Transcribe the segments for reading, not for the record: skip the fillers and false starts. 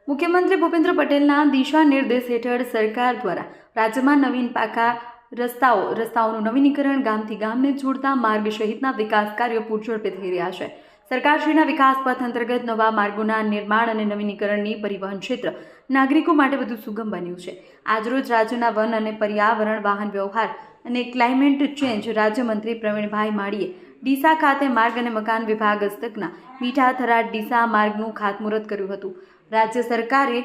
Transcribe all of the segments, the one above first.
મુખ્યમંત્રી ભૂપેન્દ્ર પટેલના દિશા નિર્દેશ હેઠળ સરકાર દ્વારા રાજ્યમાં નવીન પાકા રસ્તાઓનું નવીનીકરણ, ગામથી ગામને જોડતા માર્ગ સહિતના વિકાસ કાર્યો પૂરઝડપે થઈ રહ્યા છે. સરકારશ્રીના વિકાસ પથ અંતર્ગત નવા માર્ગોના નિર્માણ અને નવીનીકરણની પરિવહન ક્ષેત્ર નાગરિકો માટે વધુ સુગમ બન્યું છે. આજરોજ રાજ્યના વન અને પર્યાવરણ, વાહન વ્યવહાર અને ક્લાઇમેટ ચેન્જ રાજ્યમંત્રી પ્રવીણભાઈ માળીએ ડીસા ખાતે માર્ગ અને મકાન વિભાગ હસ્તકના મીઠાથરા ડીસા માર્ગનું ખાતમુહૂર્ત કર્યું હતું. રાજ્ય સરકારે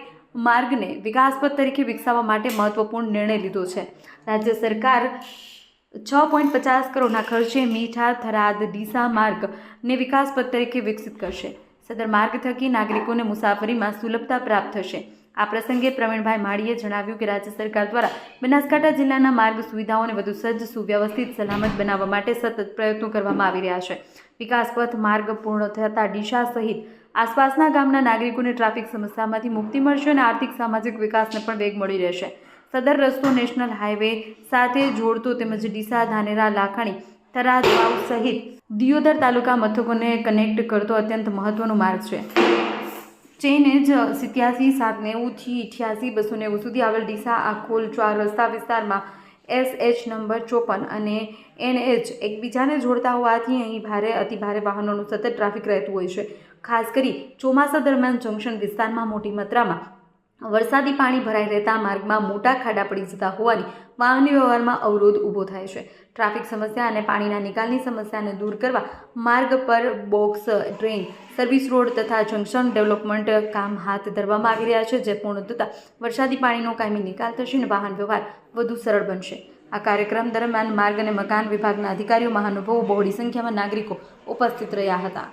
માર્ગને વિકાસપથ તરીકે વિકસાવવા માટે મહત્વપૂર્ણ નિર્ણય લીધો છે. રાજ્ય સરકાર 6.50 કરોડના ખર્ચે મીઠા થરાદ ડીસા માર્ગને વિકાસપથ તરીકે વિકસિત કરશે. સદર માર્ગ થકી નાગરિકોને મુસાફરીમાં સુલભતા પ્રાપ્ત થશે. આ પ્રસંગે પ્રવીણભાઈ માળીએ જણાવ્યું કે રાજ્ય સરકાર દ્વારા બનાસકાંઠા જિલ્લાના માર્ગ સુવિધાઓને વધુ સજ્જ, સુવ્યવસ્થિત, સલામત બનાવવા માટે સતત પ્રયત્નો કરવામાં આવી રહ્યા છે. વિકાસપથ માર્ગ પૂર્ણ થતાં ડીસા સહિત આસપાસના ગામના નાગરિકોને ટ્રાફિક સમસ્યામાંથી મુક્તિ મળશે અને આર્થિક સામાજિક વિકાસને પણ વેગ મળી રહેશે. સદર રસ્તો નેશનલ હાઈવે સાથે જોડતો તેમજ ડીસા, ધાનેરા, લાખણી, થરાદ, વાવ સહિત દિયોદર તાલુકા મથકોને કનેક્ટ કરતો અત્યંત મહત્વનો માર્ગ છે. ચેનેજ 87 790 થી 88 290 સુધી આવેલ ડીસા આખોલ 4 રસ્તા વિસ્તારમાં SH નંબર 54 અને NH એકબીજાને જોડતા હોવાથી અહીં ભારે અતિભારે વાહનોનું સતત ટ્રાફિક રહેતું હોય છે. ખાસ કરી ચોમાસા દરમિયાન જંકશન વિસ્તારમાં મોટી માત્રામાં વરસાદી પાણી ભરાઈ રહેતા માર્ગમાં મોટા ખાડા પડી જતા હોવાની વાહન વ્યવહારમાં અવરોધ ઊભો થાય છે. ટ્રાફિક સમસ્યા અને પાણીના નિકાલની સમસ્યાને દૂર કરવા માર્ગ પર બોક્સ ડ્રેઇન, સર્વિસ રોડ તથા જંકશન ડેવલપમેન્ટ કામ હાથ ધરવામાં આવી રહ્યા છે, જે પૂર્ણ થતાં વરસાદી પાણીનો કાયમી નિકાલ થશે અને વાહન વ્યવહાર વધુ સરળ બનશે. આ કાર્યક્રમ દરમિયાન માર્ગ અને મકાન વિભાગના અધિકારીઓ, મહાનુભાવો, બહોળી સંખ્યામાં નાગરિકો ઉપસ્થિત રહ્યા હતા.